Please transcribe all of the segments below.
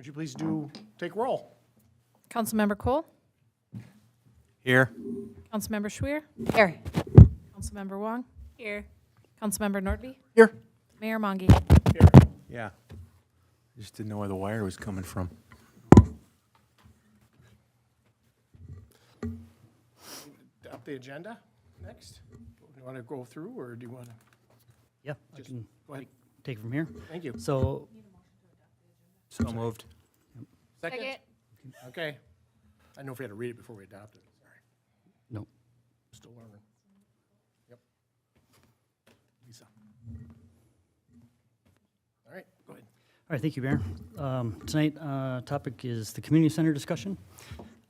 Would you please take roll? Councilmember Cole? Here. Councilmember Schwer? Here. Councilmember Wong? Here. Councilmember Nordby? Here. Mayor Monge? Here. Yeah. Just didn't know where the wire was coming from. Up the agenda next. Do you want to go through, or do you want to? Yeah, I Just can go ahead. take it from here. Thank you. So, So moved. Second? Okay. I know if we had to read it before we adopt it. Sorry. no, Still learning. Yep. Lisa. All right, go ahead. all right, thank you, Mayor. Tonight, topic is the community center discussion.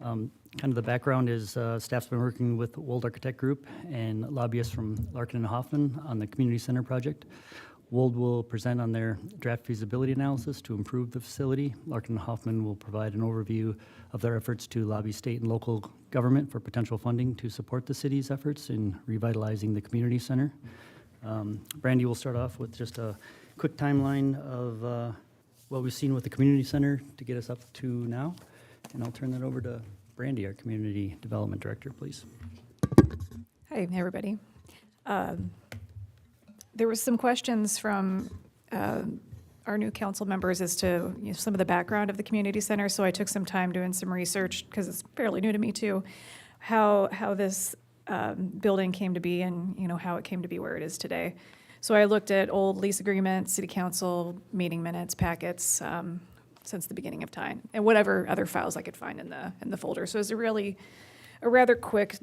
Kind of the background is staff's been working with Wold Architect Group and lobbyists from Larkin and Hoffman on the community center project. Wold will present on their draft feasibility analysis to improve the facility. Larkin and Hoffman will provide an overview of their efforts to lobby state and local government for potential funding to support the city's efforts in revitalizing the community center. Brandy will start off with just a quick timeline of what we've seen with the community center to get us up to now. And I'll turn that over to Brandy, our Community Development Director, please. Hi, everybody. There was some questions from our new council members as to some of the background of the community center, so I took some time doing some research, because it's fairly new to me too, how this building came to be and how it came to be where it is today. So I looked at old lease agreements, city council meeting minutes, packets, since the beginning of time, and whatever other files I could find in the folder. So it's a rather quick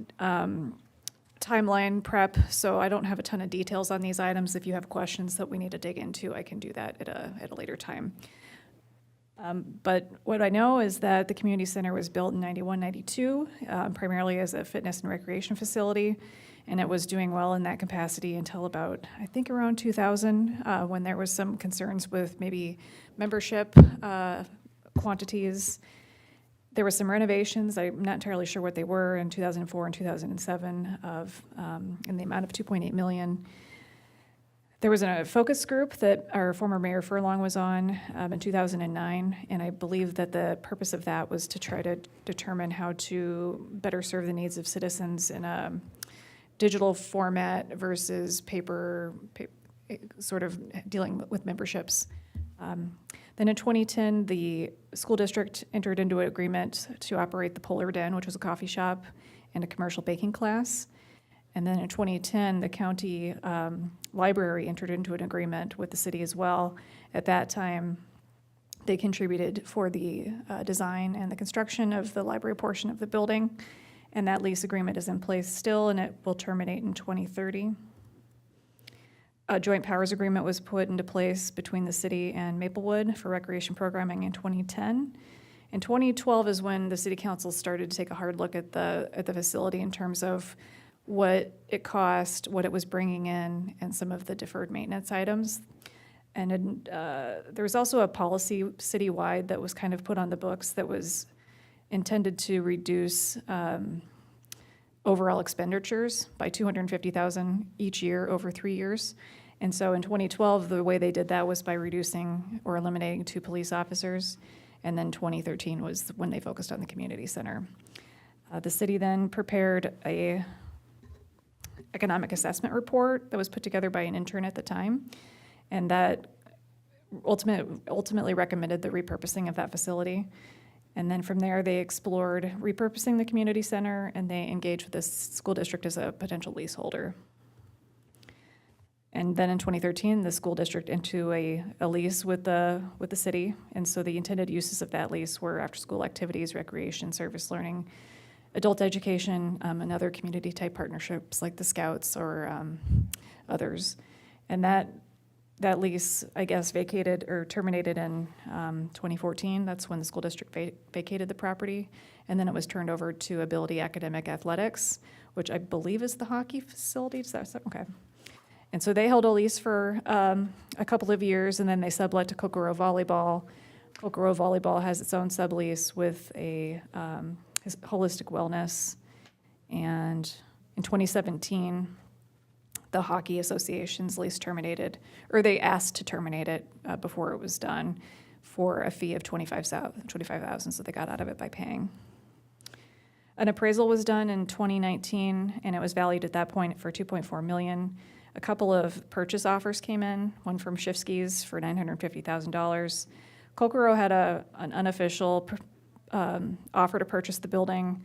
timeline prep, so I don't have a ton of details on these items. If you have questions that we need to dig into, I can do that at a later time. But what I know is that the community center was built in 91, 92, primarily as a fitness and recreation facility, and it was doing well in that capacity until about, I think, around 2000, when there was some concerns with maybe membership quantities. There were some renovations, I'm not entirely sure what they were, in 2004 and 2007 in the amount of $2.8 million. There was a focus group that our former Mayor Furlong was on in 2009, and I believe that the purpose of that was to try to determine how to better serve the needs of citizens in a digital format versus paper sort of dealing with memberships. Then in 2010, the school district entered into an agreement to operate the Polar Den, which was a coffee shop and a commercial baking class. And then in 2010, the county library entered into an agreement with the city as well. At that time, they contributed for the design and the construction of the library portion of the building. And that lease agreement is in place still, and it will terminate in 2030. A joint powers agreement was put into place between the city and Maplewood for recreation programming in 2010. In 2012 is when the city council started to take a hard look at the facility in terms of what it cost, what it was bringing in, and some of the deferred maintenance items. And there was also a policy citywide that was kind of put on the books that was intended to reduce overall expenditures by $250,000 each year over 3 years. And so in 2012, the way they did that was by reducing or eliminating 2 police officers. And then 2013 was when they focused on the community center. The city then prepared a economic assessment report that was put together by an intern at the time. And that ultimately recommended the repurposing of that facility. And then from there, they explored repurposing the community center, and they engaged with the school district as a potential leaseholder. And then in 2013, the school district into a lease with the city. And so the intended uses of that lease were after-school activities, recreation, service learning, adult education, and other community-type partnerships like the Scouts or others. And that lease, I guess, vacated or terminated in 2014. That's when the school district vacated the property. And then it was turned over to Ability Academic Athletics, which I believe is the hockey facility. Is that okay? And so they held a lease for a couple of years, and then they sublet to Kokoro Volleyball. Kokoro Volleyball has its own sublease with a holistic wellness. And in 2017, the Hockey Association's lease terminated, or they asked to terminate it before it was done, for a fee of $25,000, so they got out of it by paying. An appraisal was done in 2019, and it was valued at that point for $2.4 million. A couple of purchase offers came in, one from Shifsky's for $950,000. Kokoro had an unofficial offer to purchase the building.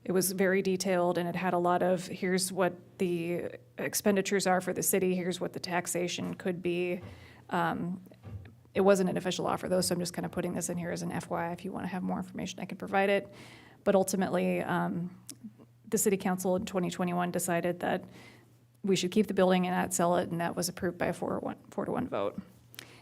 It was very detailed, and it had a lot of, here's what the expenditures are for the city, here's what the taxation could be. It wasn't an official offer, though, so I'm just kind of putting this in here as an FYI. If you want to have more information, I can provide it. But ultimately, the city council in 2021 decided that we should keep the building and not sell it, and that was approved by a 4-to-1 vote.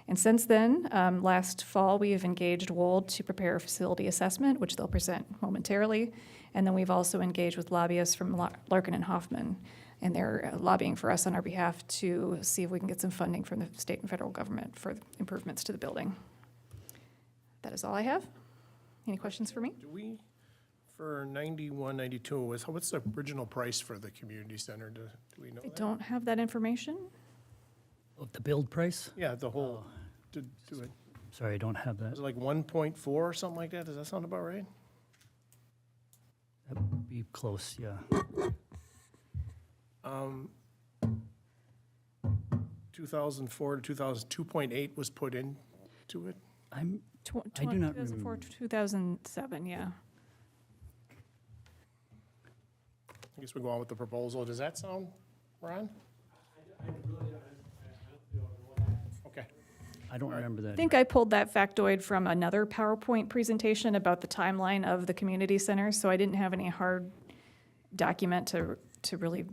And since then, last fall, we have engaged Wold to prepare a facility assessment, which they'll present momentarily. And then we've also engaged with lobbyists from Larkin and Hoffman, and they're lobbying for us on our behalf to see if we can get some funding from the state and federal government for improvements to the building. That is all I have. Any questions for me? Do we, for 91, 92, what's the original price for the community center? Do we know I that? don't have that information. Of the build price? Yeah, the whole, to do it. Sorry, I don't have that. Was it like 1.4 or something like that? Does that sound about right? That would be close, yeah. 2004 to 2.8 was put into it. I do not 2004 remember. to 2007, yeah. I guess we go on with the proposal. Does that sound, Ron? Okay. I don't remember that. I think I pulled that factoid from another PowerPoint presentation about the timeline of the community center, so I didn't have any hard document to really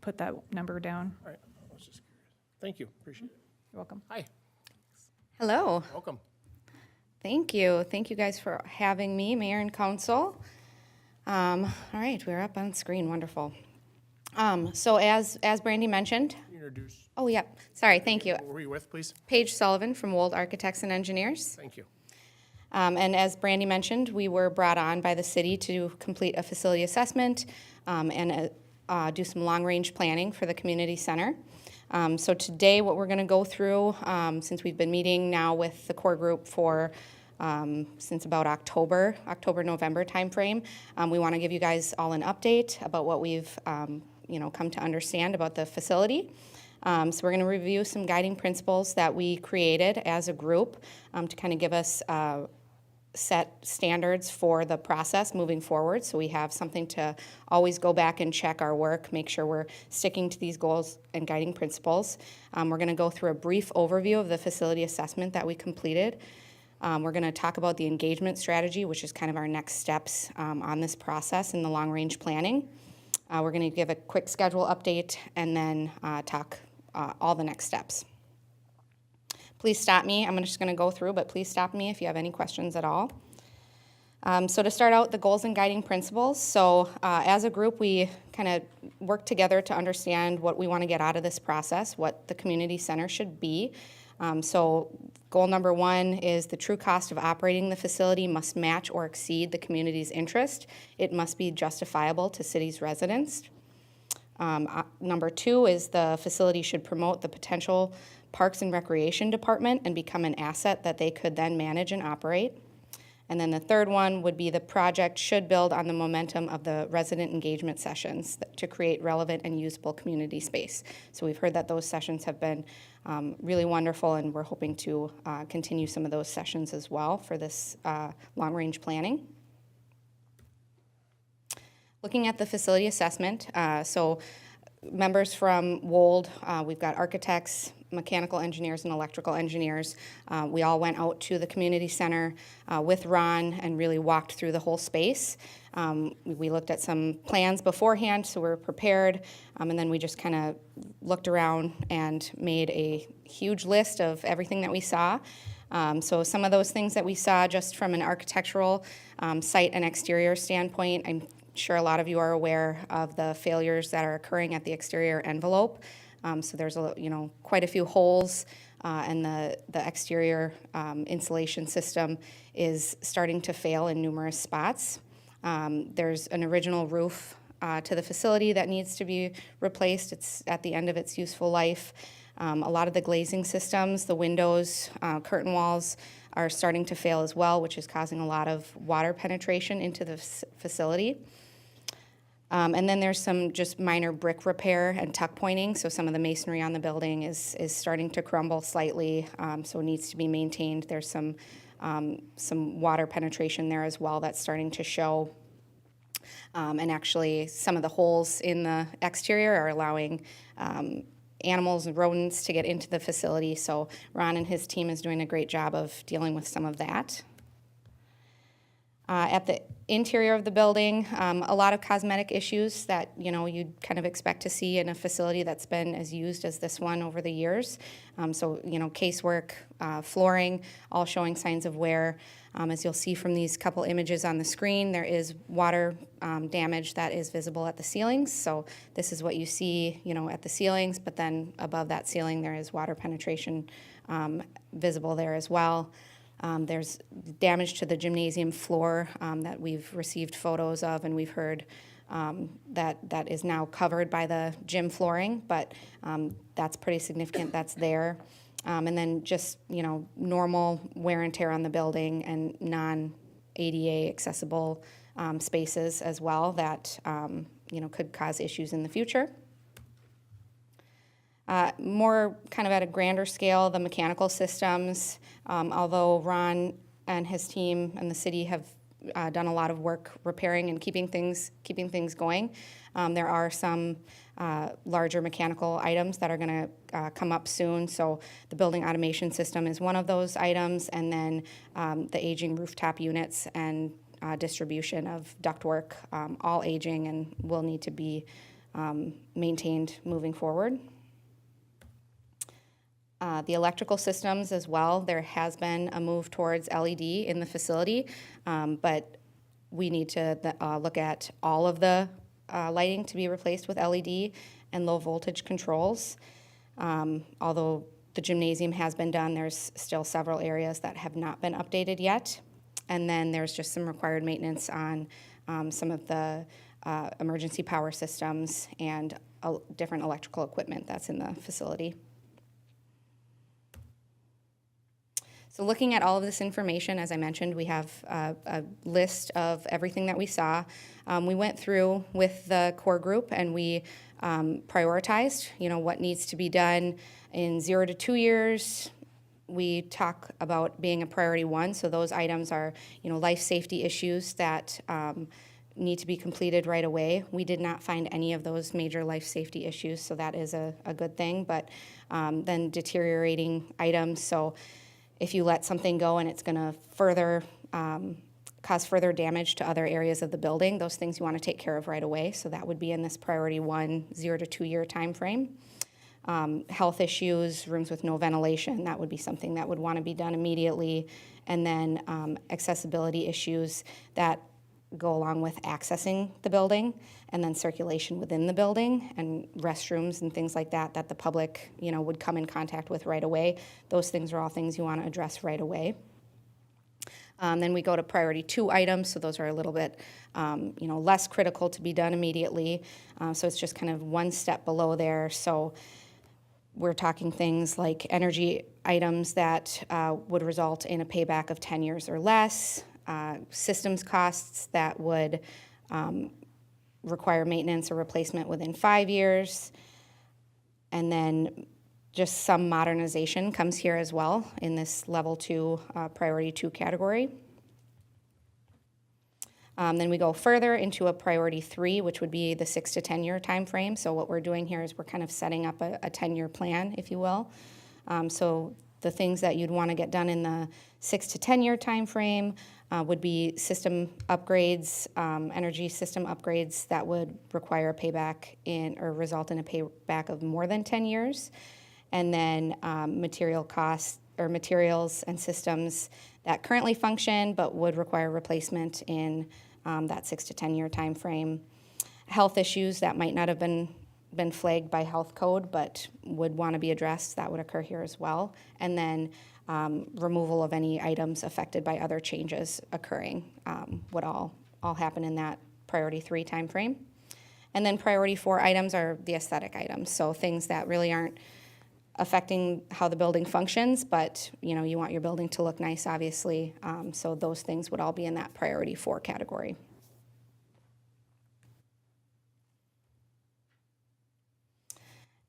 put that number down. All right. I was just curious. Thank you. Appreciate it. You're welcome. Hi. Hello. Welcome. Thank you. Thank you guys for having me, Mayor and Council. All right, we're up on screen. Wonderful. So as Brandy mentioned, Introduce. oh, yeah, sorry, thank you. Who are you with, please? Paige Sullivan from Wold Architects and Engineers. Thank you. And as Brandy mentioned, we were brought on by the city to complete a facility assessment and do some long-range planning for the community center. So today, what we're going to go through, since we've been meeting now with the core group for since about October, November timeframe, we want to give you guys all an update about what we've come to understand about the facility. So we're going to review some guiding principles that we created as a group to kind of give us set standards for the process moving forward. So we have something to always go back and check our work, make sure we're sticking to these goals and guiding principles. We're going to go through a brief overview of the facility assessment that we completed. We're going to talk about the engagement strategy, which is kind of our next steps on this process in the long-range planning. We're going to give a quick schedule update and then talk all the next steps. Please stop me. I'm just going to go through, but please stop me if you have any questions at all. So to start out, the goals and guiding principles. So as a group, we kind of work together to understand what we want to get out of this process, what the community center should be. So goal number one is the true cost of operating the facility must match or exceed the community's interest. It must be justifiable to city's residents. Number two is the facility should promote the potential Parks and Recreation Department and become an asset that they could then manage and operate. And then the third one would be the project should build on the momentum of the resident engagement sessions to create relevant and usable community space. So we've heard that those sessions have been really wonderful, and we're hoping to continue some of those sessions as well for this long-range planning. Looking at the facility assessment, so members from Wold, we've got architects, mechanical engineers, and electrical engineers. We all went out to the community center with Ron and really walked through the whole space. We looked at some plans beforehand, so we were prepared, and then we just kind of looked around and made a huge list of everything that we saw. So some of those things that we saw just from an architectural site and exterior standpoint, I'm sure a lot of you are aware of the failures that are occurring at the exterior envelope. So there's quite a few holes, and the exterior insulation system is starting to fail in numerous spots. There's an original roof to the facility that needs to be replaced. It's at the end of its useful life. A lot of the glazing systems, the windows, curtain walls are starting to fail as well, which is causing a lot of water penetration into the facility. And then there's some just minor brick repair and tuck pointing. So some of the masonry on the building is starting to crumble slightly, so it needs to be maintained. There's some water penetration there as well that's starting to show. And actually, some of the holes in the exterior are allowing animals and rodents to get into the facility. So Ron and his team is doing a great job of dealing with some of that. At the interior of the building, a lot of cosmetic issues that you'd kind of expect to see in a facility that's been as used as this one over the years. So casework, flooring, all showing signs of wear. As you'll see from these couple images on the screen, there is water damage that is visible at the ceilings. So this is what you see, at the ceilings, but then above that ceiling there is water penetration visible there as well. There's damage to the gymnasium floor that we've received photos of, and we've heard that is now covered by the gym flooring, but that's pretty significant. That's there. And then just, normal wear and tear on the building and non-ADA accessible spaces as well that, could cause issues in the future. More kind of at a grander scale, the mechanical systems, although Ron and his team and the city have done a lot of work repairing and keeping things going, there are some larger mechanical items that are going to come up soon. So the building automation system is one of those items, and then the aging rooftop units and distribution of ductwork, all aging and will need to be maintained moving forward. The electrical systems as well, there has been a move towards LED in the facility, but we need to look at all of the lighting to be replaced with LED and low voltage controls. Although the gymnasium has been done, there's still several areas that have not been updated yet. And then there's just some required maintenance on some of the emergency power systems and different electrical equipment that's in the facility. So looking at all of this information, as I mentioned, we have a list of everything that we saw. We went through with the core group and we prioritized, what needs to be done in 0 to 2 years. We talk about being a priority 1, so those items are, life safety issues that need to be completed right away. We did not find any of those major life safety issues, so that is a good thing. But then deteriorating items, so if you let something go and it's going to further cause further damage to other areas of the building, those things you want to take care of right away. So that would be in this priority 1, 0 to 2 year time frame. Health issues, rooms with no ventilation, that would be something that would want to be done immediately. And then accessibility issues that go along with accessing the building, and then circulation within the building and restrooms and things like that that the public, would come in contact with right away. Those things are all things you want to address right away. Then we go to priority 2 items, so those are a little bit, less critical to be done immediately. So it's just kind of one step below there. So we're talking things like energy items that would result in a payback of 10 years or less, systems costs that would require maintenance or replacement within 5 years, and then just some modernization comes here as well in this level 2, priority 2 category. Then we go further into a priority 3, which would be the 6 to 10 year time frame. So what we're doing here is we're kind of setting up a 10-year plan, if you will. So the things that you'd want to get done in the 6 to 10 year time frame would be system upgrades, energy system upgrades that would require a payback or result in a payback of more than 10 years. And then material costs or materials and systems that currently function but would require replacement in that 6 to 10 year time frame. Health issues that might not have been flagged by health code but would want to be addressed, that would occur here as well. And then removal of any items affected by other changes occurring would all happen in that priority 3 time frame. And then priority 4 items are the aesthetic items, so things that really aren't affecting how the building functions, but you want your building to look nice, obviously. So those things would all be in that priority 4 category.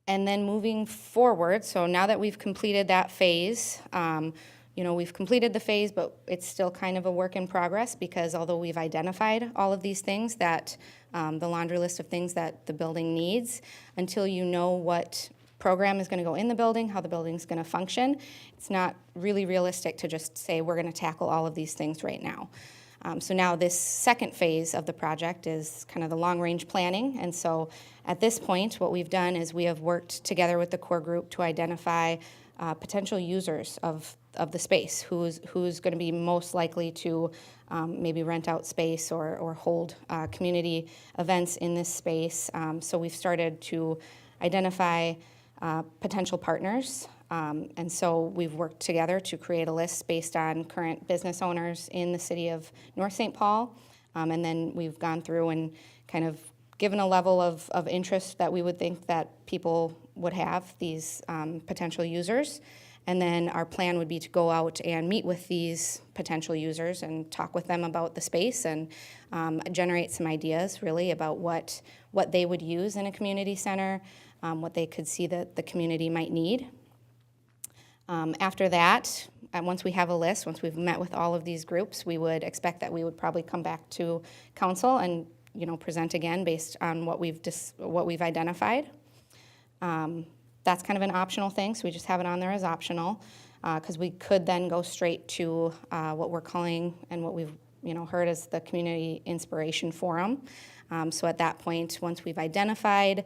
And then moving forward, so now that we've completed that phase, we've completed the phase, but it's still kind of a work in progress, because although we've identified all of these things that, the laundry list of things that the building needs, until you know what program is going to go in the building, how the building's going to function, it's not really realistic to just say we're going to tackle all of these things right now. So now this second phase of the project is kind of the long-range planning. And so at this point, what we've done is we have worked together with the core group to identify potential users of the space, who's going to be most likely to maybe rent out space or hold community events in this space. So we've started to identify potential partners. And so we've worked together to create a list based on current business owners in the city of North St. Paul. And then we've gone through and kind of given a level of interest that we would think that people would have, these potential users. And then our plan would be to go out and meet with these potential users and talk with them about the space and generate some ideas really about what they would use in a community center, what they could see that the community might need. After that, once we have a list, once we've met with all of these groups, we would expect that we would probably come back to council and present again based on what we've identified. That's kind of an optional thing, so we just have it on there as optional, because we could then go straight to what we're calling and what we've heard as the Community Inspiration Forum. So at that point, once we've identified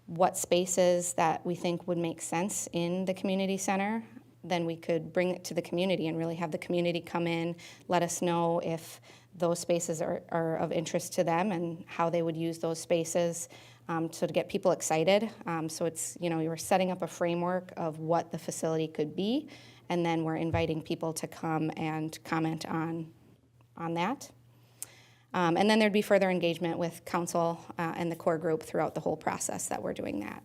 what spaces that we think would make sense in the community center, then we could bring it to the community and really have the community come in, let us know if those spaces are of interest to them and how they would use those spaces, so to get people excited. So it's, you're setting up a framework of what the facility could be, and then we're inviting people to come and comment on that. And then there'd be further engagement with council and the core group throughout the whole process that we're doing that.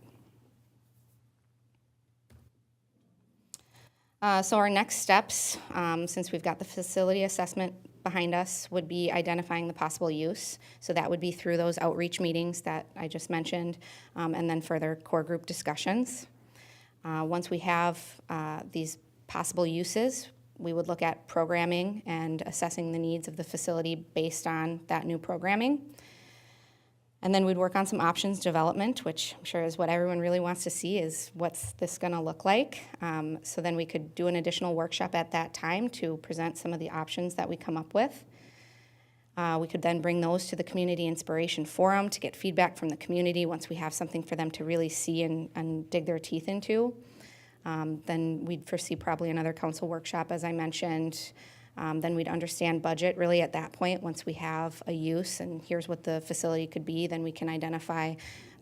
So our next steps, since we've got the facility assessment behind us, would be identifying the possible use. So that would be through those outreach meetings that I just mentioned, and then further core group discussions. Once we have these possible uses, we would look at programming and assessing the needs of the facility based on that new programming. And then we'd work on some options development, which I'm sure is what everyone really wants to see, is what's this gonna look like. So then we could do an additional workshop at that time to present some of the options that we come up with. We could then bring those to the Community Inspiration Forum to get feedback from the community once we have something for them to really see and dig their teeth into. Then we'd foresee probably another council workshop, as I mentioned. Then we'd understand budget really at that point. Once we have a use and here's what the facility could be, then we can identify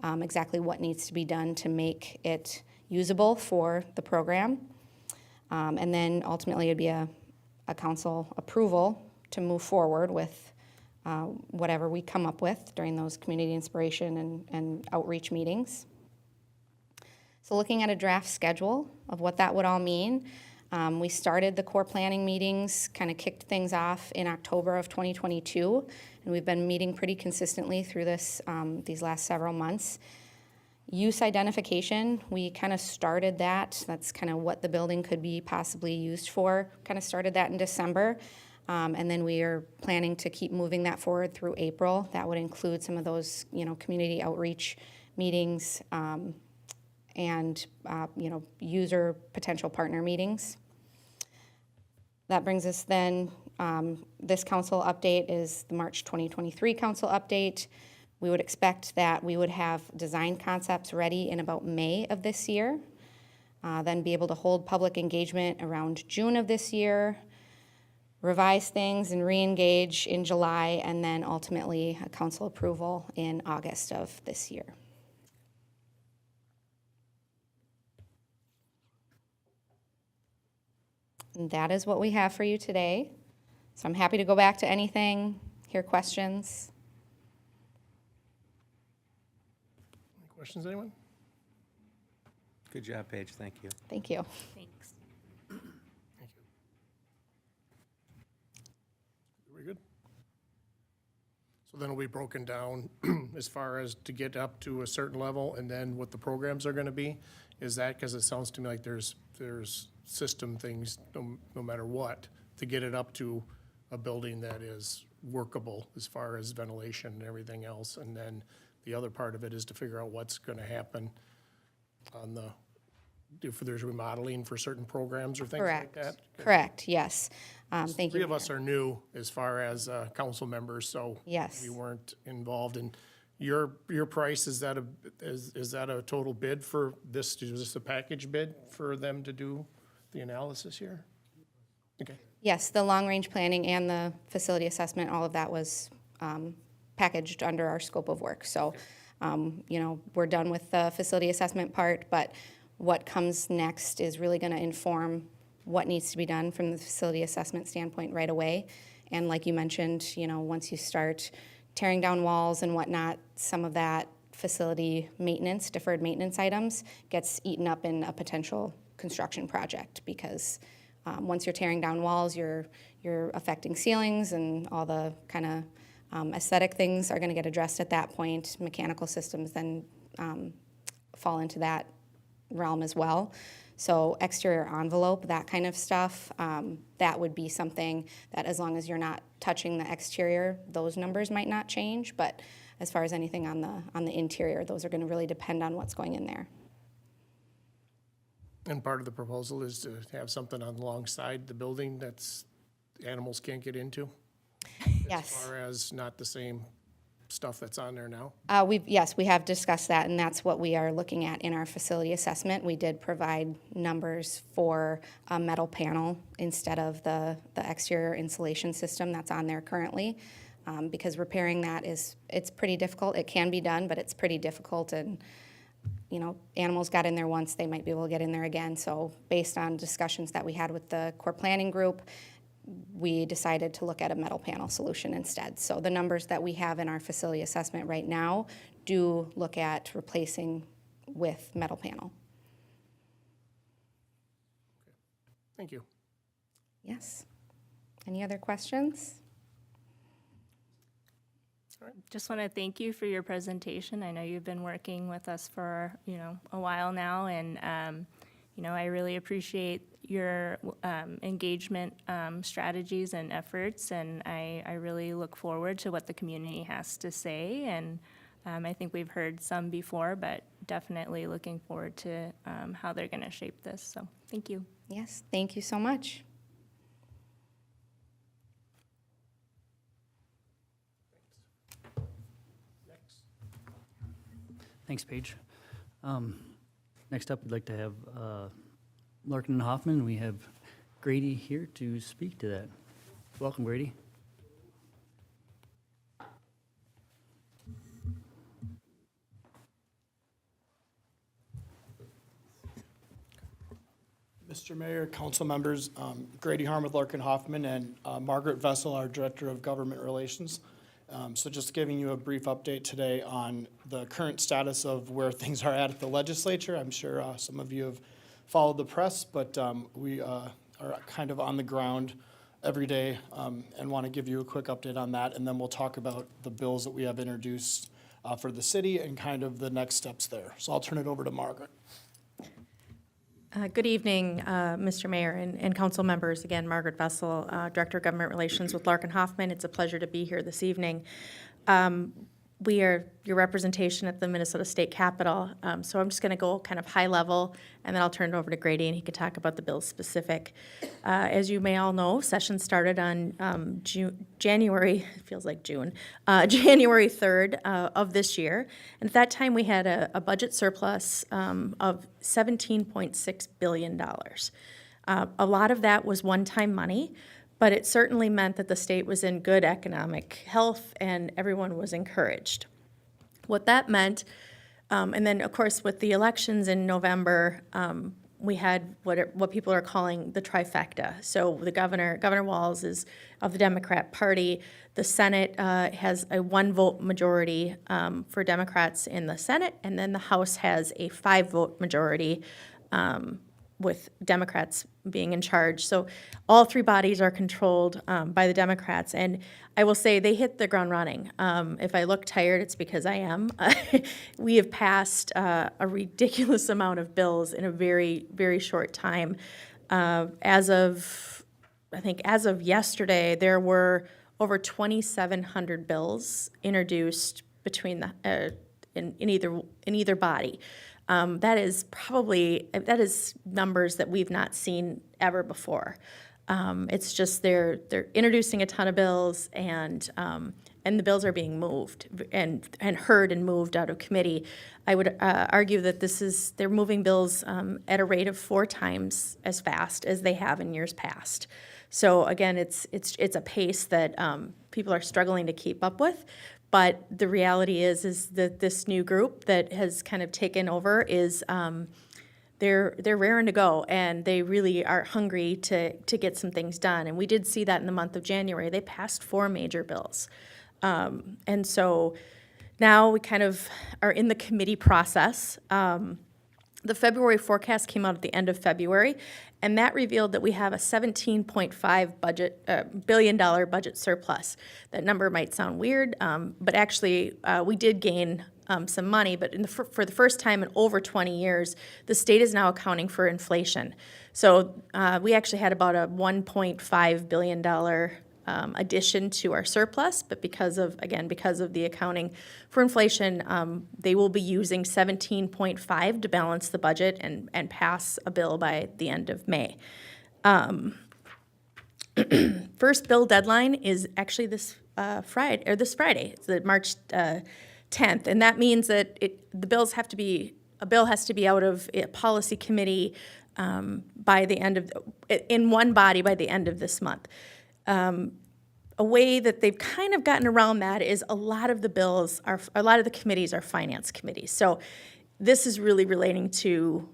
exactly what needs to be done to make it usable for the program. And then ultimately it'd be a council approval to move forward with whatever we come up with during those community inspiration and outreach meetings. So looking at a draft schedule of what that would all mean, we started the core planning meetings, kind of kicked things off in October of 2022, and we've been meeting pretty consistently through these last several months. Use identification, we kind of started that. That's kind of what the building could be possibly used for. Kind of started that in December, and then we are planning to keep moving that forward through April. That would include some of those, community outreach meetings, and user potential partner meetings. That brings us then, this council update is the March 2023 council update. We would expect that we would have design concepts ready in about May of this year, then be able to hold public engagement around June of this year, revise things and re-engage in July, and then ultimately a council approval in August of this year. And that is what we have for you today. So I'm happy to go back to anything, hear questions. Any questions, anyone? Good job, Paige, thank you. Thank you. Thanks. Very good. So then it'll be broken down as far as to get up to a certain level and then what the programs are gonna be? Is that, because it sounds to me like there's system things, no matter what, to get it up to a building that is workable as far as ventilation and everything else. And then the other part of it is to figure out what's gonna happen on the, if there's remodeling for certain programs or things like Correct. that. Correct, yes. Thank you. Three of us are new as far as council members, so Yes. we weren't involved. And your price, is that a total bid for this? Is this a package bid for them to do the analysis here? Okay, Yes, the long-range planning and the facility assessment, all of that was packaged under our scope of work. So, we're done with the facility assessment part, but what comes next is really going to inform what needs to be done from the facility assessment standpoint right away. And like you mentioned, once you start tearing down walls and whatnot, some of that facility maintenance, deferred maintenance items, gets eaten up in a potential construction project because once you're tearing down walls, you're affecting ceilings and all the kind of aesthetic things are going to get addressed at that point. Mechanical systems then fall into that realm as well. So exterior envelope, that kind of stuff, that would be something that as long as you're not touching the exterior, those numbers might not change. But as far as anything on the interior, those are going to really depend on what's going in there. and part of the proposal is to have something alongside the building that's, animals can't get into? Yes. As far as not the same stuff that's on there now? Yes, we have discussed that, and that's what we are looking at in our facility assessment. We did provide numbers for a metal panel instead of the exterior insulation system that's on there currently, because repairing that it's pretty difficult. It can be done, but it's pretty difficult, and animals got in there once, they might be able to get in there again. So based on discussions that we had with the core planning group, we decided to look at a metal panel solution instead. So the numbers that we have in our facility assessment right now do look at replacing with metal panel. Thank you. Yes. Any other questions? Just want to thank you for your presentation. I know you've been working with us for, a while now, and, I really appreciate your engagement strategies and efforts, and I really look forward to what the community has to say, and I think we've heard some before, but definitely looking forward to how they're going to shape this, so thank you. Yes, thank you so much. Thanks, Paige. Next up, we'd like to have Larkin and Hoffman. We have Grady here to speak to that. Welcome, Grady. Mr. Mayor, council members, Grady Harm with Larkin Hoffman and Margaret Vessel, our Director of Government Relations. So just giving you a brief update today on the current status of where things are at the legislature. I'm sure some of you have followed the press, but we are kind of on the ground every day and want to give you a quick update on that. And then we'll talk about the bills that we have introduced for the city and kind of the next steps there. So I'll turn it over to Margaret. Good evening, Mr. Mayor and council members. Again, Margaret Vessel, Director of Government Relations with Larkin Hoffman. It's a pleasure to be here this evening. We are your representation at the Minnesota State Capitol, so I'm just going to go kind of high level, and then I'll turn it over to Grady, and he can talk about the bill specific. As you may all know, session started on January, it feels like June, January 3rd of this year, and at that time we had a budget surplus of $17.6 billion. A lot of that was one-time money, but it certainly meant that the state was in good economic health and everyone was encouraged. What that meant, and then of course with the elections in November, we had what people are calling the trifecta. So the Governor Walz is of the Democrat Party. The Senate has a 1-vote majority for Democrats in the Senate, and then the House has a 5-vote majority with Democrats being in charge. So all three bodies are controlled by the Democrats, and I will say they hit the ground running. If I look tired, it's because I am. We have passed a ridiculous amount of bills in a very, very short time. As of yesterday, there were over 2,700 bills introduced between the in either body. That is numbers that we've not seen ever before. It's just they're introducing a ton of bills, and the bills are being moved and heard and moved out of committee. I would argue that they're moving bills at a rate of 4 times as fast as they have in years past. So again, it's a pace that people are struggling to keep up with. But the reality is that this new group that has kind of taken over is they're raring to go, and they really are hungry to get some things done. And we did see that in the month of January. They passed 4 major bills. And so now we kind of are in the committee process. The February forecast came out at the end of February, and that revealed that we have a $17.5 billion budget surplus. That number might sound weird, but actually we did gain some money. But for the first time in over 20 years, the state is now accounting for inflation. So we actually had about a $1.5 billion addition to our surplus, but because of the accounting for inflation, they will be using 17.5 to balance the budget and pass a bill by the end of May. First bill deadline is actually this Friday. It's the March 10th, and that means that a bill has to be out of a policy committee by the end of in one body by the end of this month. A way that they've kind of gotten around that is a lot of the committees are finance committees. So this is really relating to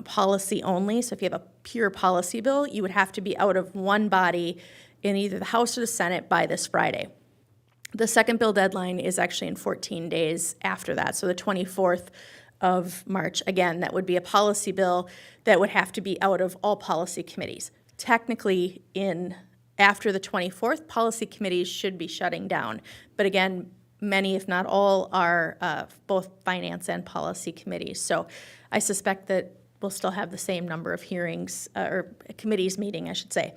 policy only. So if you have a pure policy bill, you would have to be out of one body in either the House or the Senate by this Friday. The second bill deadline is actually in 14 days after that, so the 24th of March. Again, that would be a policy bill that would have to be out of all policy committees. Technically, after the 24th, policy committees should be shutting down. But again, many, if not all, are both finance and policy committees. So I suspect that we'll still have the same number of hearings, or committees meeting, I should say.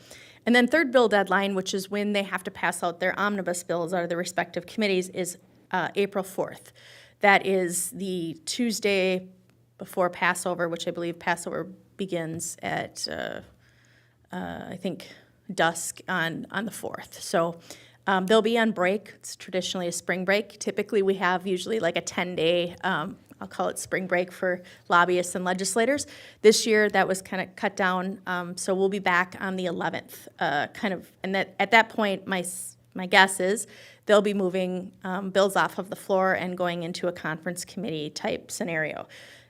And then third bill deadline, which is when they have to pass out their omnibus bills out of their respective committees, is April 4th. That is the Tuesday before Passover, which I believe Passover begins at, I think, dusk on the 4th. So they'll be on break. It's traditionally a spring break. Typically, we have usually like a 10-day, I'll call it spring break for lobbyists and legislators. This year, that was kind of cut down, so we'll be back on the 11th, and at that point, my guess is they'll be moving bills off of the floor and going into a conference committee type scenario,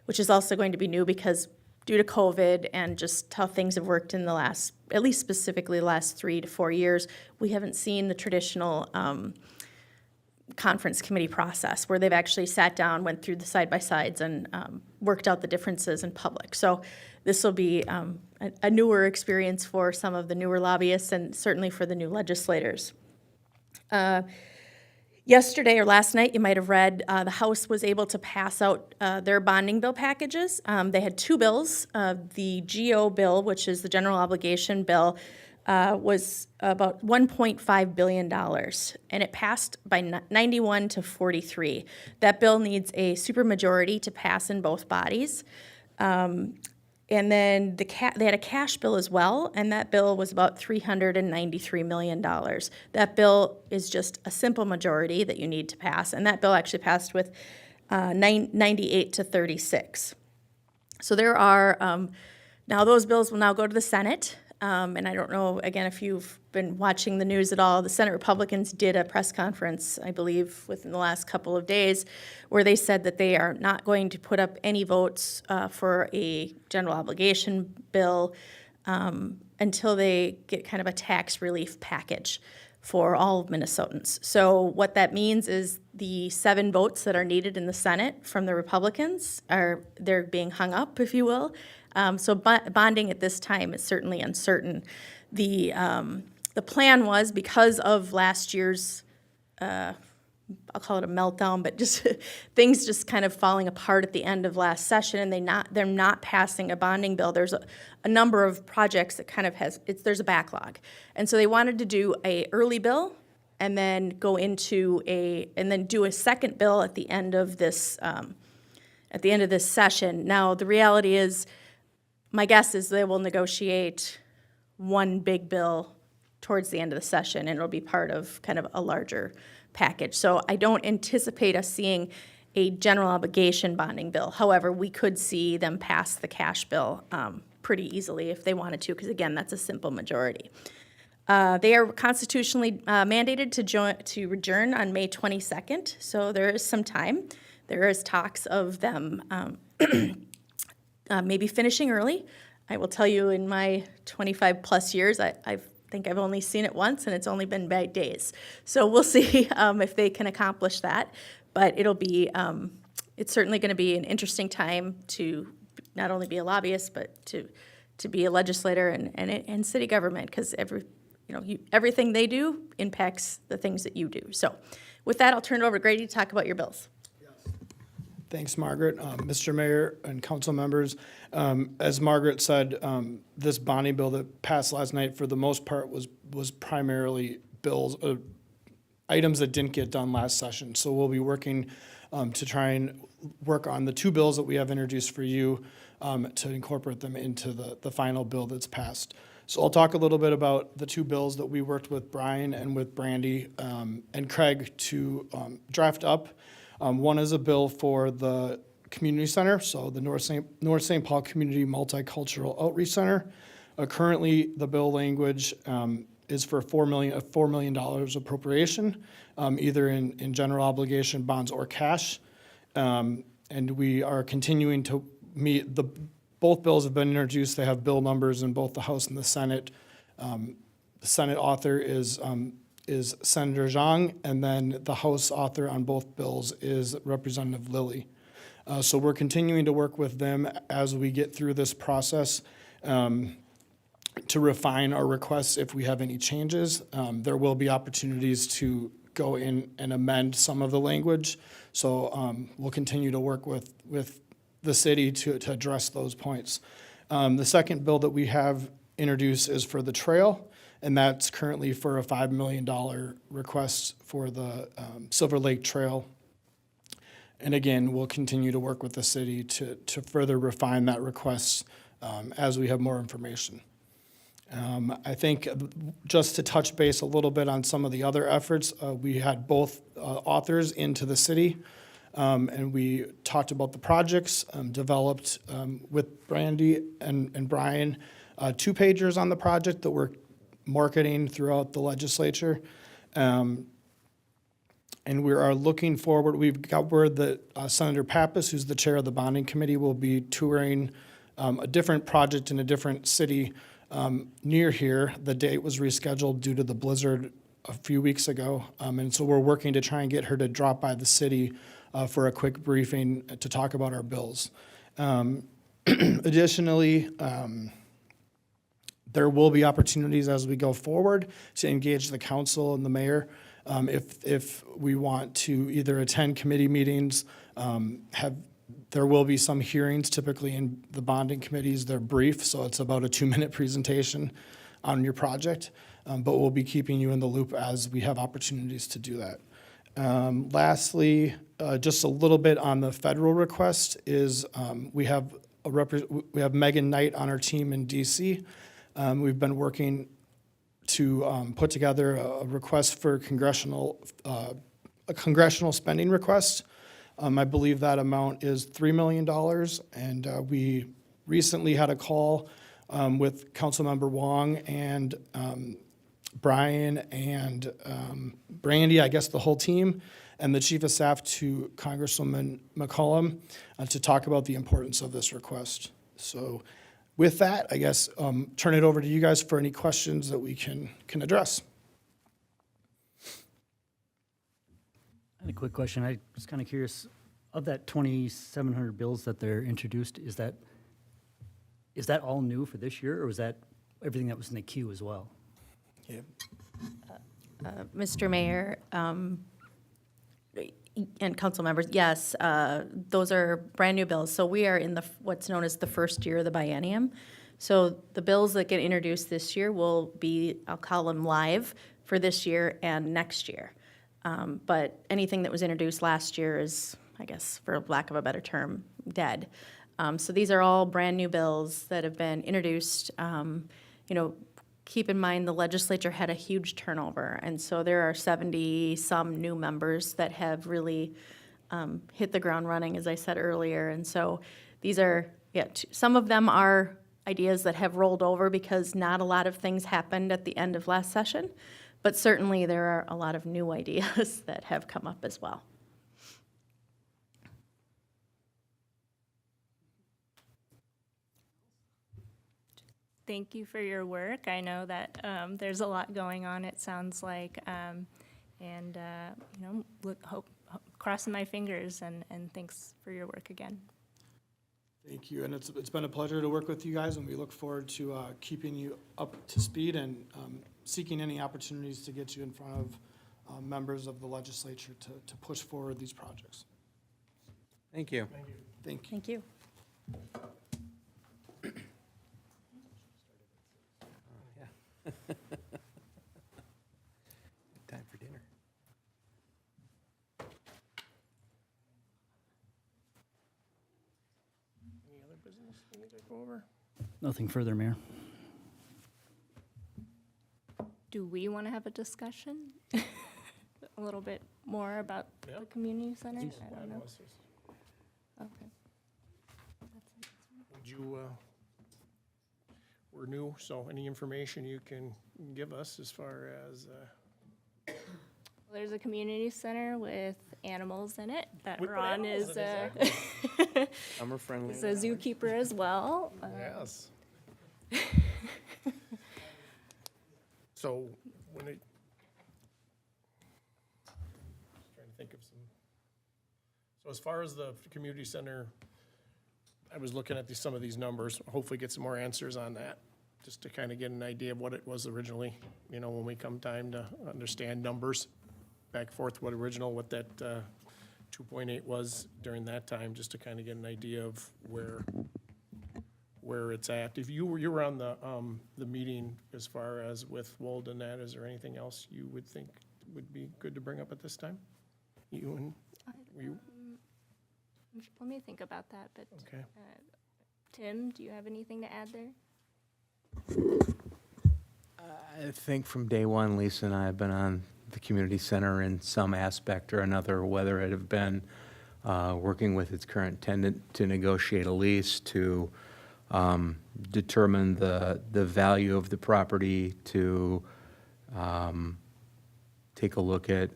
which is also going to be new because due to COVID and just how things have worked in the last, at least specifically the last 3 to 4 years, we haven't seen the traditional conference committee process where they've actually sat down, went through the side-by-sides, and worked out the differences in public. So this will be a newer experience for some of the newer lobbyists and certainly for the new legislators. Yesterday or last night, you might have read, the House was able to pass out their bonding bill packages. They had 2 bills. The GO bill, which is the general obligation bill, was about $1.5 billion, and it passed by 91 to 43. That bill needs a supermajority to pass in both bodies. And then they had a cash bill as well, and that bill was about $393 million. That bill is just a simple majority that you need to pass, and that bill actually passed with 98 to 36. So there are, now those bills will now go to the Senate. And I don't know, again, if you've been watching the news at all, the Senate Republicans did a press conference, I believe, within the last couple of days, where they said that they are not going to put up any votes for a general obligation bill until they get kind of a tax relief package for all of Minnesotans. So what that means is the 7 votes that are needed in the Senate from the Republicans they're being hung up, if you will. So bonding at this time is certainly uncertain. The plan was, because of last year's, I'll call it a meltdown, but just things just kind of falling apart at the end of last session, and they're not passing a bonding bill. There's a number of projects that kind of there's a backlog, and so they wanted to do a early bill, and then do a second bill at the end of this session. Now the reality is, my guess is they will negotiate one big bill towards the end of the session, and it'll be part of kind of a larger package. So I don't anticipate us seeing a general obligation bonding bill. However, we could see them pass the cash bill pretty easily if they wanted to, because again, that's a simple majority. They are constitutionally mandated to adjourn on May 22nd, so there is some time. There is talks of them maybe finishing early. I will tell you, in my 25-plus years, I think I've only seen it once, and it's only been by days. So we'll see if they can accomplish that. But it's certainly going to be an interesting time to not only be a lobbyist, but to be a legislator and city government, because everything they do impacts the things that you do. So with that, I'll turn it over to Grady to talk about your bills. Thanks, Margaret. Mr. Mayor and council members, as Margaret said, this bonding bill that passed last night, for the most part, was primarily bills, items that didn't get done last session. So we'll be working to try and work on the 2 bills that we have introduced for you to incorporate them into the final bill that's passed. So I'll talk a little bit about the 2 bills that we worked with Brian and with Brandy and Craig to draft up. One is a bill for the community center, so the North St. Paul Community Multicultural Outreach Center. Currently, the bill language is for $4 million appropriation, either in general obligation bonds or cash. And we are continuing to meet both bills have been introduced. They have bill numbers in both the House and the Senate. The Senate author is Senator Zhang, and then the House author on both bills is Representative Lilly. So we're continuing to work with them as we get through this process to refine our requests if we have any changes. There will be opportunities to go in and amend some of the language. So we'll continue to work with the city to address those points. The second bill that we have introduced is for the trail, and that's currently for a $5 million request for the Silver Lake Trail. And again, we'll continue to work with the city to further refine that request as we have more information. I think just to touch base a little bit on some of the other efforts, we had both authors into the city, and we talked about the projects, developed with Brandy and Brian 2-pagers on the project that we're marketing throughout the legislature. And we are looking forward. We've got word that Senator Pappas, who's the chair of the bonding committee, will be touring a different project in a different city near here. The date was rescheduled due to the blizzard a few weeks ago. And so we're working to try and get her to drop by the city for a quick briefing to talk about our bills. Additionally, there will be opportunities as we go forward to engage the council and the mayor if we want to either attend committee meetings, there will be some hearings. Typically in the bonding committees, they're brief, so it's about a 2-minute presentation on your project, but we'll be keeping you in the loop as we have opportunities to do that. Lastly, just a little bit on the federal request is we have Megan Knight on our team in DC. We've been working to put together a request for a congressional spending request. I believe that amount is $3 million, and we recently had a call with Councilmember Wong and Brian and Brandy, I guess the whole team, and the Chief of Staff to Congresswoman McCollum to talk about the importance of this request. So with that, I guess, turn it over to you guys for any questions that we can address. I had a quick question. I was kind of curious, of that 2,700 bills that they're introduced, is that all new for this year, or was that everything that was in the queue as well? Yeah. Mr. Mayor, and council members, yes, those are brand-new bills. So we are in what's known as the first year of the biennium. So the bills that get introduced this year will be, I'll call them live for this year and next year. But anything that was introduced last year is, I guess, for lack of a better term, dead. So these are all brand-new bills that have been introduced. Keep in mind, the legislature had a huge turnover, and so there are 70-some new members that have really hit the ground running, as I said earlier. And so these are, some of them are ideas that have rolled over because not a lot of things happened at the end of last session, but certainly there are a lot of new ideas that have come up as well. Thank you for your work. I know that there's a lot going on, it sounds like, crossing my fingers, and thanks for your work again. Thank you, and it's been a pleasure to work with you guys, and we look forward to keeping you up to speed and seeking any opportunities to get you in front of members of the legislature to push forward these projects. Thank you. Thank you. Thank you. Time for dinner. Any other business we need to go over? Nothing further, Mayor. Do we want to have a discussion? A little bit more about Yeah. the community center? I don't know. Okay. Would you, we're new, so any information you can give us as far as, There's a community center with animals in it that We put Ron animals is, in Summer friendly. is a zookeeper as well. yes. So when it, trying to think of some, so as far as the community center, I was looking at some of these numbers, hopefully get some more answers on that, just to kind of get an idea of what it was originally, when we come time to understand numbers, back and forth, what that 2.8 was during that time, just to kind of get an idea of where it's at. If you were on the meeting as far as with Wold and that, is there anything else you would think would be good to bring up at this time? You? Let me think about that, but Okay. Tim, do you have anything to add there? I think from day one, Lisa and I have been on the community center in some aspect or another, whether it have been working with its current tenant to negotiate a lease, to determine the value of the property, to take a look at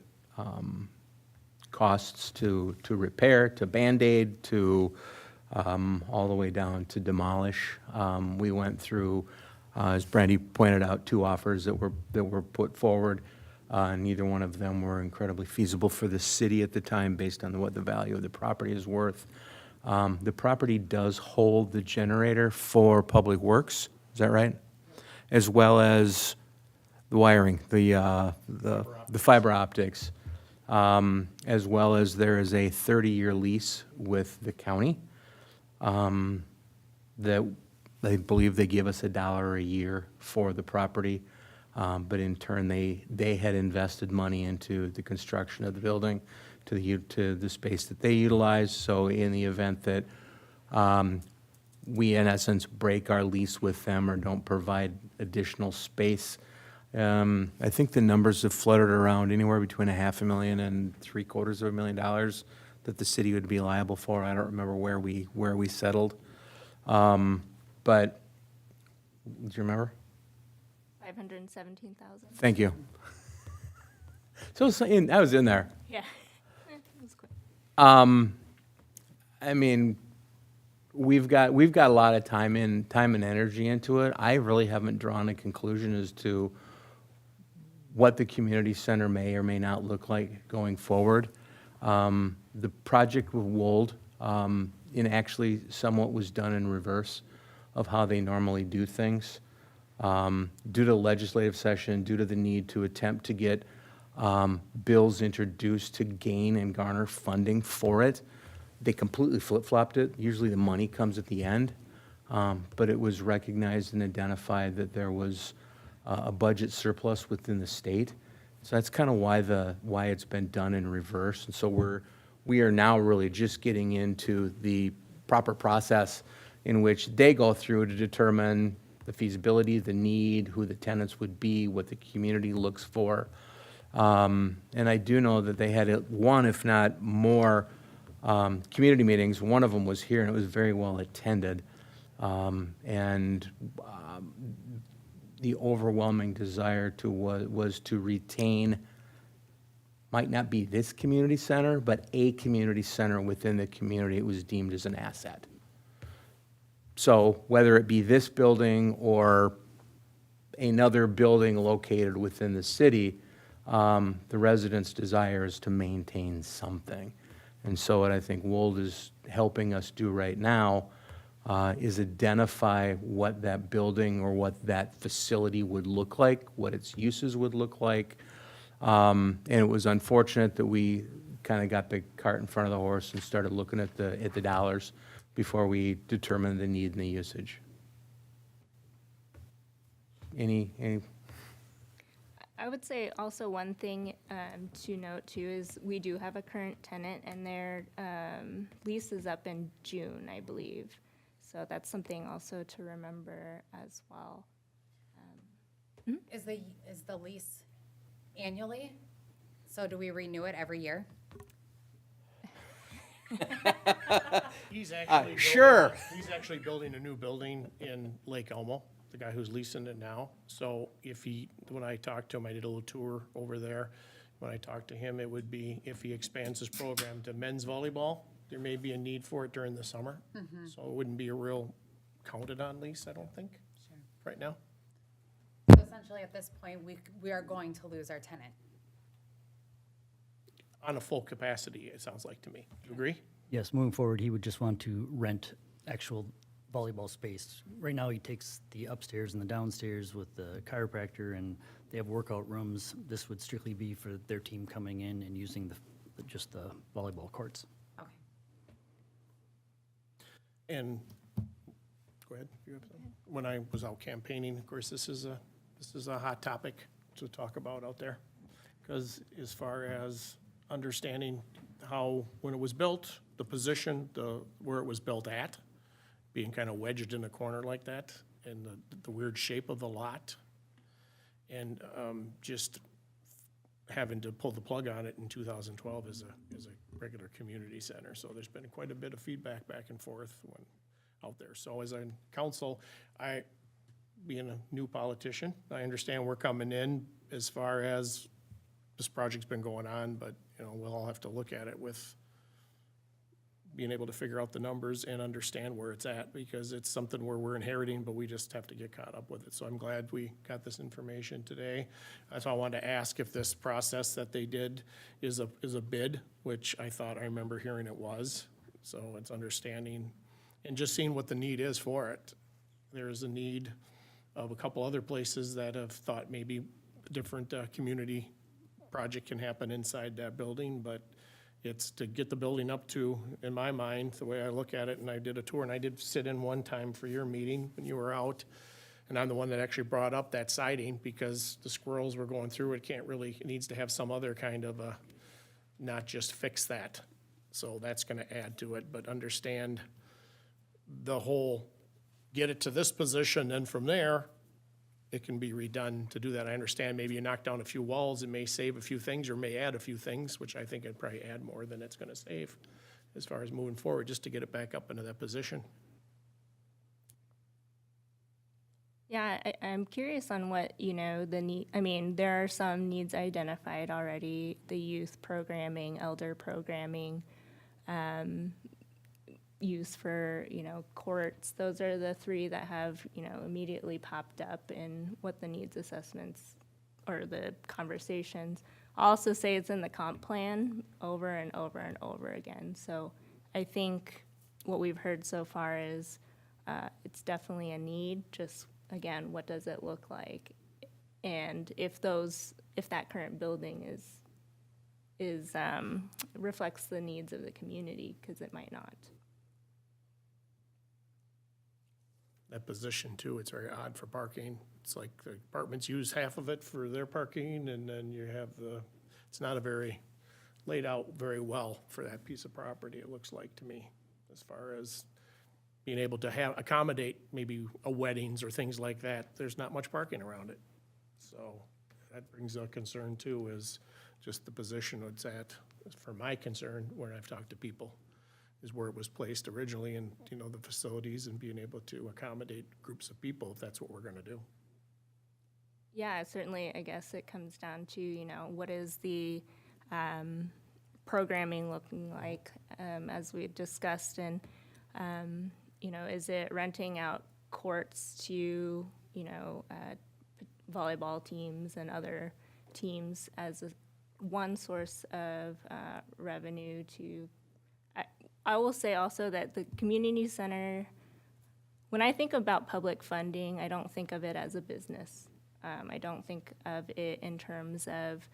costs to repair, to Band-Aid, to all the way down to demolish. We went through, as Brandy pointed out, 2 offers that were put forward. Neither one of them were incredibly feasible for the city at the time based on what the value of the property is worth. The property does hold the generator for Public Works, is that right? As well as the wiring, the fiber optics, as well as there is a 30-year lease with the county that I believe they give us $1 a year for the property. But in turn, they had invested money into the construction of the building, to the space that they utilize. So in the event that we, in essence, break our lease with them or don't provide additional space, I think the numbers have fluttered around anywhere between $500,000 and $750,000 that the city would be liable for. I don't remember where we settled. But Do you remember? 517,000. Thank you. I was in there. Yeah. It was quick. I mean, we've got a lot of time and energy into it. I really haven't drawn a conclusion as to what the community center may or may not look like going forward. The project with Wold, and actually somewhat was done in reverse of how they normally do things. Due to legislative session, due to the need to attempt to get bills introduced to gain and garner funding for it, they completely flip-flopped it. Usually the money comes at the end, but it was recognized and identified that there was a budget surplus within the state. So that's kind of why it's been done in reverse. And so we are now really just getting into the proper process in which they go through to determine the feasibility, the need, who the tenants would be, what the community looks for. And I do know that they had one, if not more, community meetings. One of them was here, and it was very well attended. The overwhelming desire was to retain, might not be this community center, but a community center within the community. It was deemed as an asset. So whether it be this building or another building located within the city, the residents' desire is to maintain something. And so what I think Wold is helping us do right now is identify what that building or what that facility would look like, what its uses would look like. And it was unfortunate that we kind of got the cart in front of the horse and started looking at the dollars before we determined the need and the usage. Any I would say also one thing to note too is we do have a current tenant and their lease is up in June, I believe. So that's something also to remember as well. Is the lease annually? So do we renew it every year? He's actually sure. He's actually building a new building in Lake Elmo, the guy who's leasing it now. So when I talked to him, I did a little tour over there. When I talked to him, it would be if he expands his program to men's volleyball, there may be a need for it during the summer. So it wouldn't be a real counted on lease, I don't think, right now. So essentially, at this point, we are going to lose our tenant. On a full capacity, it sounds like to me. You agree? Yes, moving forward, he would just want to rent actual volleyball space. Right now, he takes the upstairs and the downstairs with the chiropractor, and they have workout rooms. This would strictly be for their team coming in and using just the volleyball courts. Okay. And, go ahead. You have something? When I was out campaigning, of course, this is a hot topic to talk about out there. Because as far as understanding how, when it was built, the position, where it was built at, being kind of wedged in a corner like that, and the weird shape of the lot, and just having to pull the plug on it in 2012 as a regular community center. So there's been quite a bit of feedback back and forth out there. So as a council, being a new politician, I understand we're coming in as far as this project's been going on, but we'll all have to look at it with being able to figure out the numbers and understand where it's at, because it's something where we're inheriting, but we just have to get caught up with it. So I'm glad we got this information today. So I wanted to ask if this process that they did is a bid, which I thought I remember hearing it was. So it's understanding and just seeing what the need is for it. There's a need of a couple other places that have thought maybe a different community project can happen inside that building, but it's to get the building up to, in my mind, the way I look at it, and I did a tour, and I did sit in one time for your meeting when you were out, and I'm the one that actually brought up that siding, because the squirrels were going through it, it needs to have some other kind of not just fix that. So that's gonna add to it, but understand the whole, get it to this position, then from there, it can be redone to do that. I understand maybe you knock down a few walls, it may save a few things or may add a few things, which I think it'd probably add more than it's gonna save as far as moving forward, just to get it back up into that position. Yeah, I'm curious on what, the need, I mean, there are some needs identified already, the youth programming, elder programming, use for, courts. Those are the three that have, immediately popped up in what the needs assessments or the conversations. I'll also say it's in the comp plan over and over and over again. So I think what we've heard so far is it's definitely a need, just again, what does it look like? And if that current building reflects the needs of the community, because it might not. That position too, it's very odd for parking. It's like the apartments use half of it for their parking, and then you have it's not laid out very well for that piece of property, it looks like to me, as far as being able to accommodate maybe weddings or things like that. There's not much parking around it. So that brings a concern too, is just the position it's at. For my concern, when I've talked to people, is where it was placed originally, and, the facilities and being able to accommodate groups of people, if that's what we're gonna do. Yeah, certainly, I guess it comes down to, what is the programming looking like, as we discussed, and, is it renting out courts to, volleyball teams and other teams as one source of revenue to, I will say also that the community center, when I think about public funding, I don't think of it as a business. I don't think of it in terms of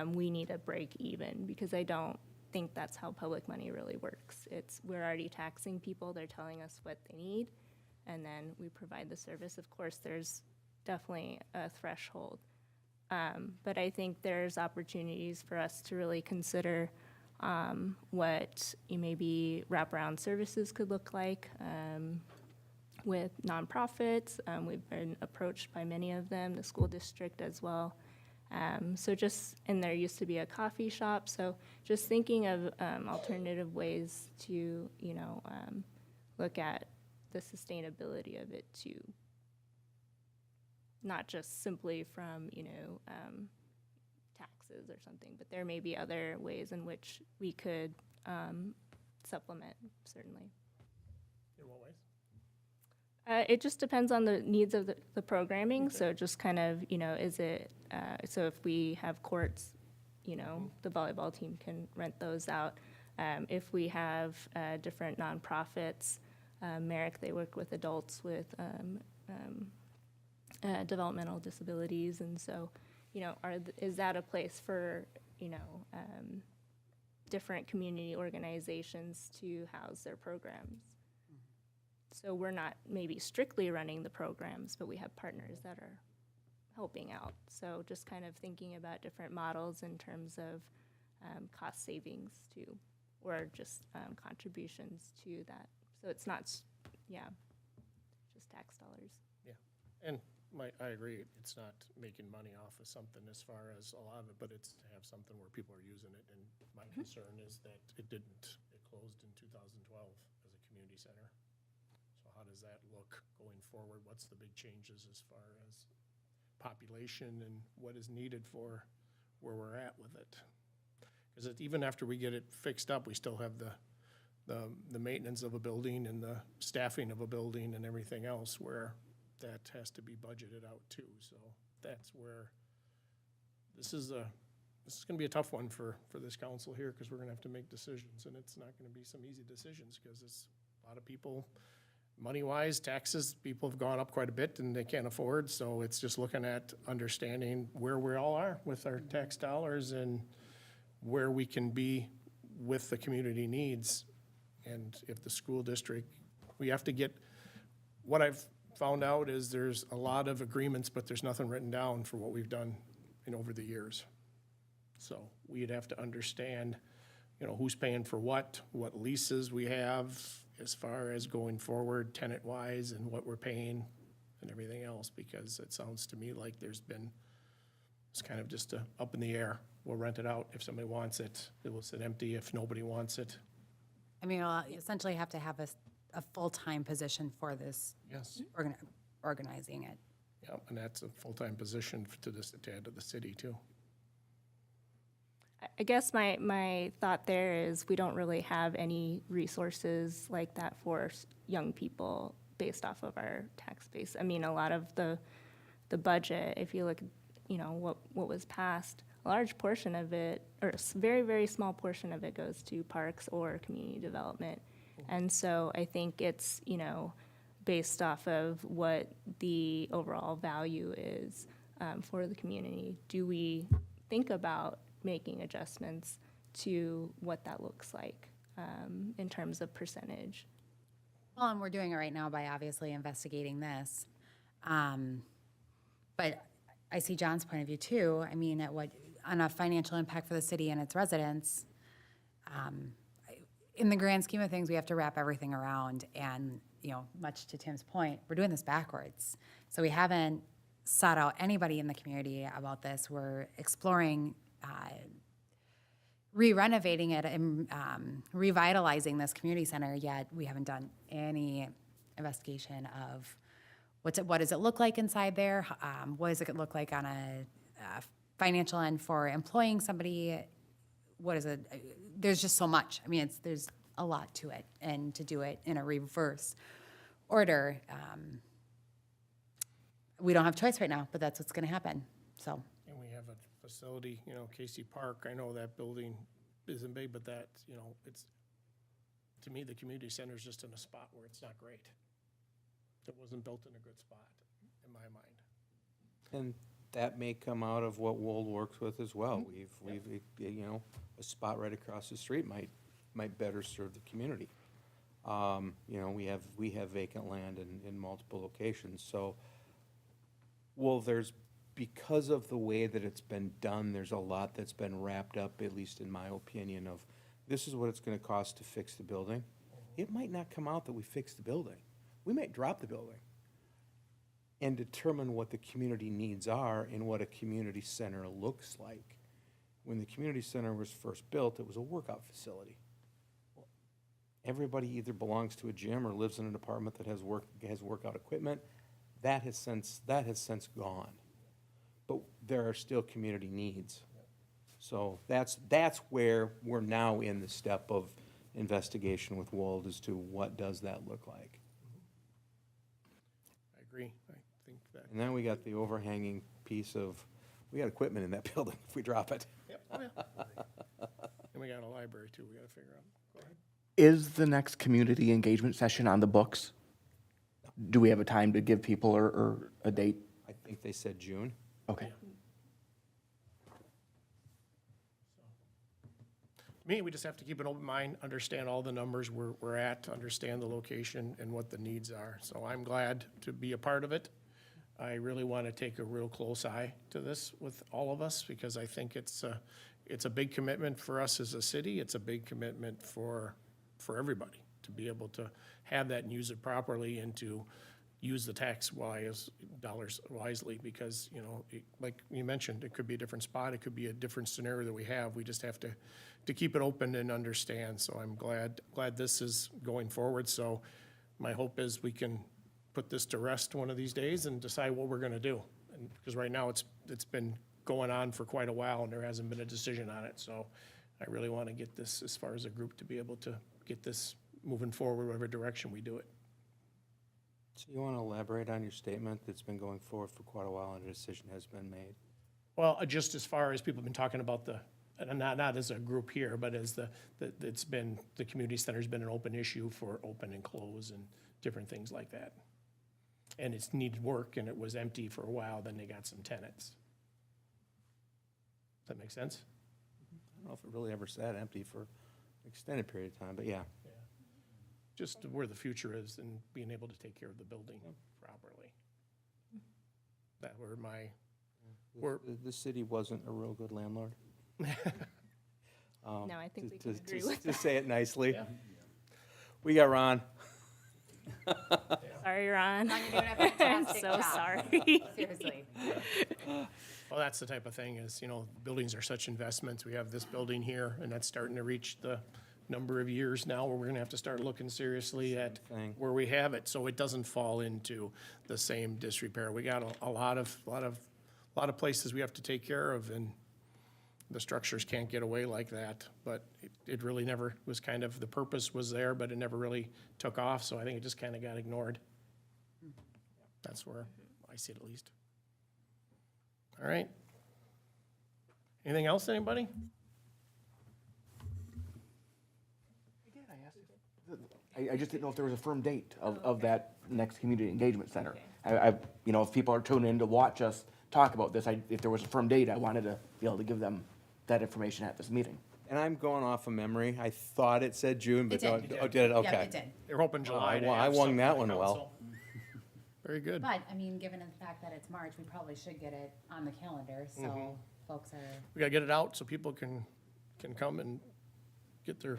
we need a break even, because I don't think that's how public money really works. We're already taxing people, they're telling us what they need, and then we provide the service. Of course, there's definitely a threshold. But I think there's opportunities for us to really consider what maybe wraparound services could look like with nonprofits. We've been approached by many of them, the school district as well. And there used to be a coffee shop, so just thinking of alternative ways to, look at the sustainability of it too. Not just simply from, taxes or something, but there may be other ways in which we could supplement, certainly. In what ways? It just depends on the needs of the programming, so just kind of, is it, so if we have courts, the volleyball team can rent those out. If we have different nonprofits, Merrick, they work with adults with developmental disabilities, and so, is that a place for, different community organizations to house their programs? So we're not maybe strictly running the programs, but we have partners that are helping out. So just kind of thinking about different models in terms of cost savings too, or just contributions to that. So it's not, just tax dollars. Yeah, and I agree, it's not making money off of something as far as a lot of it, but it's to have something where people are using it. And my concern is that it closed in 2012 as a community center. So how does that look going forward? What's the big changes as far as population and what is needed for where we're at with it? Because even after we get it fixed up, we still have the maintenance of a building and the staffing of a building and everything else where that has to be budgeted out too. So that's where this is going to be a tough one for this council here, because we're going to have to make decisions, and it's not going to be some easy decisions, because it's a lot of people, money-wise, taxes, people have gone up quite a bit and they can't afford. So it's just looking at understanding where we all are with our tax dollars and where we can be with the community needs. And if the school district, we have to get, what I've found out is there's a lot of agreements, but there's nothing written down for what we've done over the years. So we'd have to understand, who's paying for what leases we have as far as going forward tenant-wise, and what we're paying and everything else, because it sounds to me like it's kind of just up in the air. We'll rent it out if somebody wants it. It will sit empty if nobody wants it. I mean, you'll essentially have to have a full-time position for this, Yes. organizing it. Yeah, and that's a full-time position to add to the city too. I guess my thought there is we don't really have any resources like that for young people based off of our tax base. I mean, a lot of the budget, if you look, what was passed, a large portion of it, or a very, very small portion of it goes to parks or community development. And so I think it's, based off of what the overall value is for the community. Do we think about making adjustments to what that looks like in terms of percentage? Well, and we're doing it right now by obviously investigating this. But I see John's point of view too. I mean, on a financial impact for the city and its residents, in the grand scheme of things, we have to wrap everything around. And, much to Tim's point, we're doing this backwards. So we haven't sought out anybody in the community about this. We're exploring re-renovating it and revitalizing this community center, yet we haven't done any investigation of what does it look like inside there? What does it look like on a financial end for employing somebody? What is it? There's just so much. I mean, there's a lot to it, and to do it in a reverse order, we don't have choice right now, but that's what's going to happen. So. And we have a facility, Casey Park, I know that building isn't big, but that, it's, to me, the community center is just in a spot where it's not great. It wasn't built in a good spot, in my mind. And that may come out of what Wold works with as well. We've a spot right across the street might better serve the community. We have vacant land in multiple locations, so, because of the way that it's been done, there's a lot that's been wrapped up, at least in my opinion, of this is what it's gonna cost to fix the building. It might not come out that we fix the building. We might drop the building and determine what the community needs are and what a community center looks like. When the community center was first built, it was a workout facility. Everybody either belongs to a gym or lives in an apartment that has workout equipment. That has since gone. But there are still community needs. So that's where we're now in the step of investigation with Wold as to what does that look like. I agree. I think that. And then we got the overhanging piece of, we got equipment in that building if we drop it. Yep. Oh, yeah. And we got a library too, we gotta figure out. Go ahead. Is the next community engagement session on the books? Do we have a time to give people or a date? I think they said June. Okay. To me, we just have to keep an open mind, understand all the numbers we're at, understand the location and what the needs are. So I'm glad to be a part of it. I really want to take a real close eye to this with all of us, because I think it's a big commitment for us as a city. It's a big commitment for everybody to be able to have that and use it properly and to use the tax dollars wisely, because, like you mentioned, it could be a different spot, it could be a different scenario that we have. We just have to keep it open and understand. So I'm glad this is going forward. So my hope is we can put this to rest one of these days and decide what we're gonna do. And because right now it's been going on for quite a while and there hasn't been a decision on it. So I really want to get this, as far as a group, to be able to get this moving forward, whatever direction we do it. So you want to elaborate on your statement that's been going forward for quite a while and a decision has been made? Well, just as far as people have been talking about not as a group here, but as the community center's been an open issue for open and close and different things like that. And it's needed work and it was empty for a while, then they got some tenants. Does that make sense? I don't know if it really ever sat empty for an extended period of time, but yeah. Just where the future is and being able to take care of the building properly. That were The city wasn't a real good landlord. No, I think we can agree with To say it nicely. We got Ron. Sorry, Ron. Ron, you're doing a I'm fantastic so job. sorry. Seriously. Well, that's the type of thing is, buildings are such investments. We have this building here and that's starting to reach the number of years now where we're gonna have to start looking seriously at thing. where we have it, so it doesn't fall into the same disrepair. We got a lot of places we have to take care of, and the structures can't get away like that. But it really never was kind of, the purpose was there, but it never really took off, so I think it just kind of got ignored. That's where I see it at least. All right. Anything else, anybody? I just didn't know if there was a firm date of that next community engagement center. You know, if people are tuning in to watch us talk about this, if there was a firm date, I wanted to be able to give them that information at this meeting. And I'm going off of memory. I thought it said June, but, It did. oh, did it? Yeah, Okay. it did. They're hoping July to I have won something that on one well. council. Very good. But, I mean, given the fact that it's March, we probably should get it on the calendar, so folks are, We gotta get it out so people can come and get their,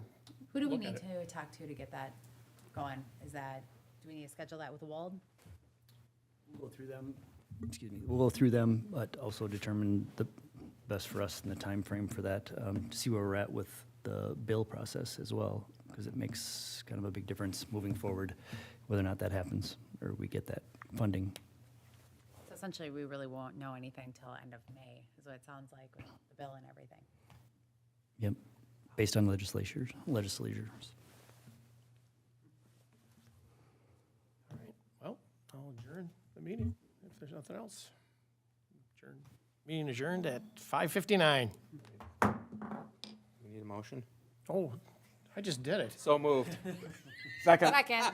who do we Look need at to talk to get that going? Is that, do we need to schedule that with Wald? We'll go through them, excuse me, we'll go through them, but also determine the best for us and the time frame for that, to see where we're at with the bill process as well, because it makes kind of a big difference moving forward, whether or not that happens, or we get that funding. So essentially, we really won't know anything till end of May, is what it sounds like with the bill and everything. Yep, based on legislatures. all right, well, I'll adjourn the meeting if there's nothing else. Adjourn. Meeting adjourned at 5:59. We need a motion? Oh, I just did it. So moved. Second. Second.